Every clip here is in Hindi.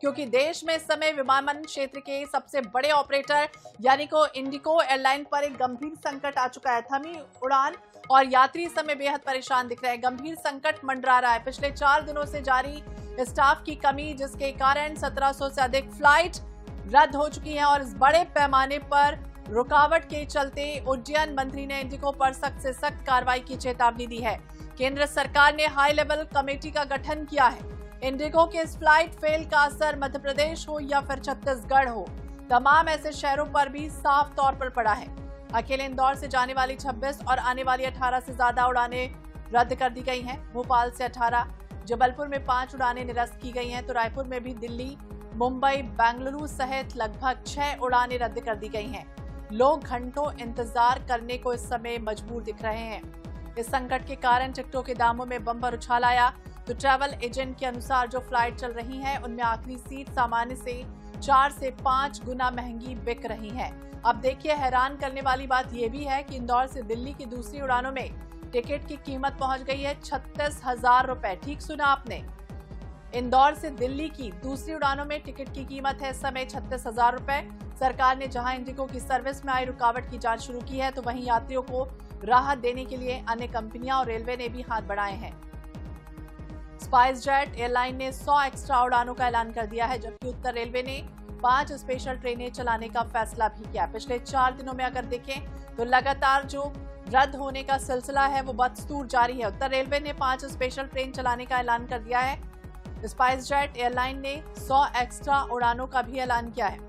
क्योंकि देश में इस समय विमानन क्षेत्र के सबसे बड़े ऑपरेटर यानी को इंडिगो एयरलाइन पर एक गंभीर संकट आ चुका है। थमी उड़ान और यात्री इस समय बेहद परेशान दिख रहे हैं। गंभीर संकट मंडरा रहा है। पिछले 4 दिनों से जारी स्टाफ की कमी, जिसके कारण 1700 से अधिक फ्लाइट रद्द हो चुकी हैं और इस बड़े पैमाने पर रुकावट के चलते उड्डयन मंत्री ने इंडिगो पर सख्त से सख्त कार्रवाई की चेतावनी दी है। केंद्र सरकार ने हाई लेवल कमेटी का गठन किया है। इंडिगो के इस फ्लाइट फेल का असर मध्य प्रदेश हो या फिर छत्तीसगढ़ हो, तमाम ऐसे शहरों पर भी साफ तौर पर पड़ा है। अकेले इंदौर से जाने वाली 26 और आने वाली 18 से ज्यादा उड़ानें रद्द कर दी गई हैं। भोपाल से 18, जबलपुर में 5 उड़ानें निरस्त की गई हैं, तो रायपुर में भी दिल्ली, मुंबई, बेंगलुरु सहित लगभग 6 उड़ानें रद्द कर दी गई हैं। लोग घंटों इंतजार करने को इस समय मजबूर दिख रहे हैं। इस संकट के कारण टिकटों के दामों में बम्पर उछाल आया। तो ट्रैवल एजेंट के अनुसार जो फ्लाइट चल रही हैं, उनमें आखिरी सीट सामान्य से 4 से 5 गुना महंगी बिक रही है। अब देखिए, हैरान करने वाली बात यह भी है कि इंदौर से दिल्ली की दूसरी उड़ानों में टिकट की कीमत पहुंच गई है 36,000 रुपए। ठीक सुना आपने, इंदौर से दिल्ली की दूसरी उड़ानों में टिकट की कीमत है इस समय 36,000 रुपए। सरकार ने जहां इंडिगो की सर्विस में आई रुकावट की जांच शुरू की है, तो वहीं यात्रियों को राहत देने के लिए अन्य कंपनियां और रेलवे ने भी हाथ बढ़ाए हैं। स्पाइस जेट एयरलाइन ने 100 एक्स्ट्रा उड़ानों का ऐलान कर दिया है, जबकि उत्तर रेलवे ने 5 स्पेशल ट्रेनें चलाने का फैसला भी किया। पिछले 4 दिनों में अगर देखें तो लगातार जो रद्द होने का सिलसिला है वो बदस्तूर जारी है। उत्तर रेलवे ने 5 स्पेशल ट्रेन चलाने का ऐलान कर दिया है। स्पाइस जेट एयरलाइन ने 100 एक्स्ट्रा उड़ानों का भी ऐलान किया है।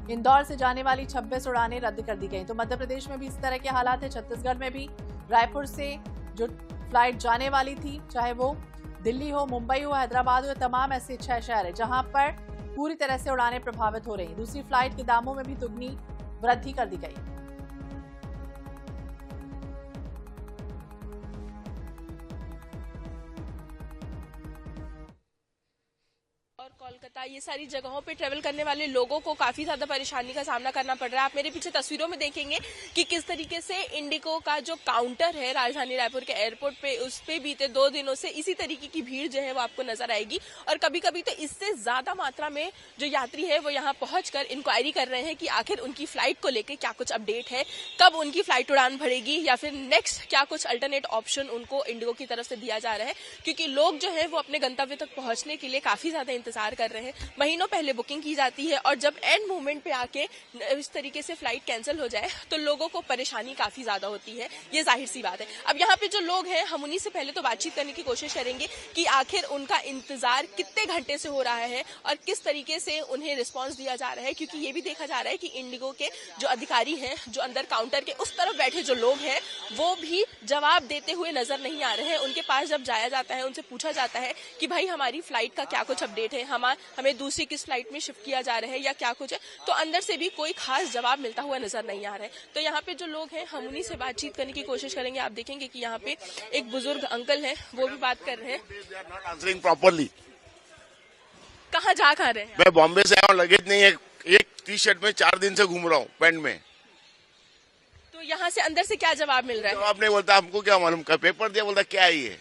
इंदौर से जाने वाली 26 उड़ानें रद्द कर दी गई। तो मध्य प्रदेश में भी इस तरह के हालात है। छत्तीसगढ़ में भी रायपुर से जो फ्लाइट जाने वाली थी, चाहे वो दिल्ली हो, मुंबई हो, हैदराबाद हो, तमाम ऐसे 6 शहर है जहां पर पूरी तरह से उड़ानें प्रभावित हो रही। दूसरी फ्लाइट के दामों में भी दुगनी वृद्धि कर दी गई। और कोलकाता, ये सारी जगहों पे ट्रेवल करने वाले लोगों को काफी ज्यादा परेशानी का सामना करना पड़ रहा है। आप मेरे पीछे तस्वीरों में देखेंगे कि किस तरीके से इंडिगो का जो काउंटर है राजधानी रायपुर के एयरपोर्ट पे, उस पे बीते 2 दिनों से इसी तरीके की भीड़ जो है वो आपको नजर आएगी। और कभी कभी तो इससे ज्यादा मात्रा में जो यात्री है वो यहाँ पहुंचकर इंक्वायरी कर रहे हैं कि आखिर उनकी फ्लाइट को लेकर क्या कुछ अपडेट है, कब उनकी फ्लाइट उड़ान भरेगी, या फिर नेक्स्ट क्या कुछ अल्टरनेट ऑप्शन उनको इंडिगो की तरफ से दिया जा रहा है। क्योंकि लोग जो है वो अपने गंतव्य तक पहुंचने के लिए काफी ज्यादा इंतजार कर रहे हैं। महीनों पहले बुकिंग की जाती है और जब एंड मोमेंट पे आके इस तरीके से फ्लाइट कैंसिल हो जाए तो लोगों को परेशानी काफी ज्यादा होती है, ये जाहिर सी बात है। अब यहाँ पे जो लोग हैं, हम उन्हीं से पहले तो बातचीत करने की कोशिश करेंगे कि आखिर उनका इंतजार कितने घंटे से हो रहा है और किस तरीके से उन्हें रिस्पॉन्स दिया जा रहा है। क्योंकि ये भी देखा जा रहा है कि इंडिगो के जो अधिकारी हैं, जो अंदर काउंटर के उस तरफ बैठे जो लोग हैं, वो भी जवाब देते हुए नजर नहीं आ रहे हैं। उनके पास जब जाया जाता है, उनसे पूछा जाता है कि भाई हमारी फ्लाइट का क्या कुछ अपडेट है, हमें दूसरी किस फ्लाइट में शिफ्ट किया जा रहा है या क्या कुछ है, तो अंदर से भी कोई खास जवाब मिलता हुआ नजर नहीं आ रहा है। तो यहाँ पे जो लोग हैं, हम उन्हीं से बातचीत करने की कोशिश करेंगे। आप देखेंगे कि यहाँ पे एक बुजुर्ग अंकल हैं, वो भी बात कर रहे हैं। Answering properly. कहाँ जा खा रहे हैं? मैं बॉम्बे से आया हूँ, लगेज नहीं है। एक टी शर्ट में 4 दिन से घूम रहा हूँ, पैंट में। तो यहाँ से अंदर से क्या जवाब मिल रहा है? जवाब नहीं बोलता, हमको क्या मालूम, पेपर दिया, बोलता क्या है ये।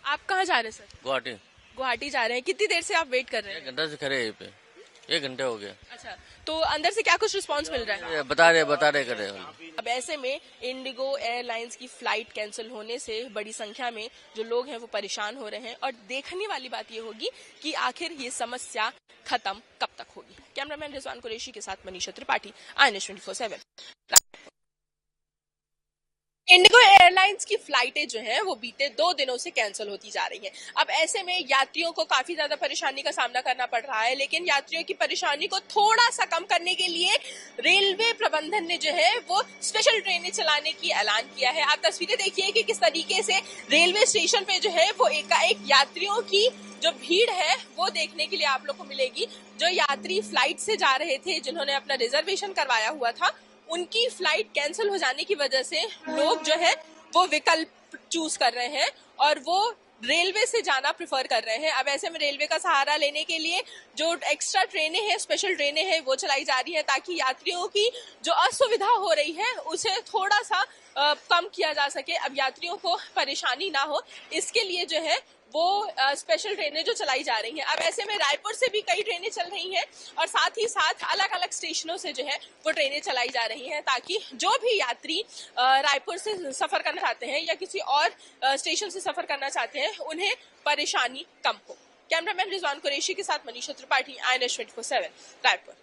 आप कहाँ जा रहे हैं सर? गुवाहाटी। गुवाहाटी जा रहे हैं। कितनी देर से आप वेट कर रहे हैं? 1 घंटा से खड़े हैं पे, 1 घंटे हो गया। अच्छा, तो अंदर से क्या कुछ रिस्पांस मिल रहा है? बता रहे करे। अब ऐसे में इंडिगो एयरलाइंस की फ्लाइट कैंसिल होने से बड़ी संख्या में जो लोग हैं वो परेशान हो रहे हैं। और देखने वाली बात ये होगी कि आखिर ये समस्या खत्म कब तक होगी। कैमरामैन रिजवान कुरैशी के साथ Manisha Tripathi, INS 24/7। Indigo airlines की फ्लाइटें जो हैं वो बीते 2 दिनों से कैंसिल होती जा रही हैं। अब ऐसे में यात्रियों को काफी ज्यादा परेशानी का सामना करना पड़ रहा है। लेकिन यात्रियों की परेशानी को थोड़ा सा कम करने के लिए रेलवे प्रबंधन ने जो है वो स्पेशल ट्रेनें चलाने की ऐलान किया है। आप तस्वीरें देखिए कि किस तरीके से रेलवे स्टेशन पे जो है वो एकाएक यात्रियों की जो भीड़ है वो देखने के लिए आप लोग को मिलेगी। जो यात्री फ्लाइट से जा रहे थे, जिन्होंने अपना रिजर्वेशन करवाया हुआ था, उनकी फ्लाइट कैंसिल हो जाने की वजह से लोग जो है वो विकल्प चूज कर रहे हैं और वो रेलवे से जाना प्रेफर कर रहे हैं। अब ऐसे में रेलवे का सहारा लेने के लिए जो एक्स्ट्रा ट्रेनें हैं, स्पेशल ट्रेनें हैं, वो चलाई जा रही है ताकि यात्रियों की जो असुविधा हो रही है उसे थोड़ा सा कम किया जा सके। अब यात्रियों को परेशानी ना हो, इसके लिए जो है वो स्पेशल ट्रेनें जो चलाई जा रही हैं। अब ऐसे में रायपुर से भी कई ट्रेनें चल रही हैं और साथ ही साथ अलग अलग स्टेशनों से जो है वो ट्रेनें चलाई जा रही हैं, ताकि जो भी यात्री रायपुर से सफर करना चाहते हैं या किसी और स्टेशन से सफर करना चाहते हैं उन्हें परेशानी कम हो। कैमरामैन रिजवान कुरैशी के साथ मनीषा त्रिपाठी, INS 24/7 रायपुर।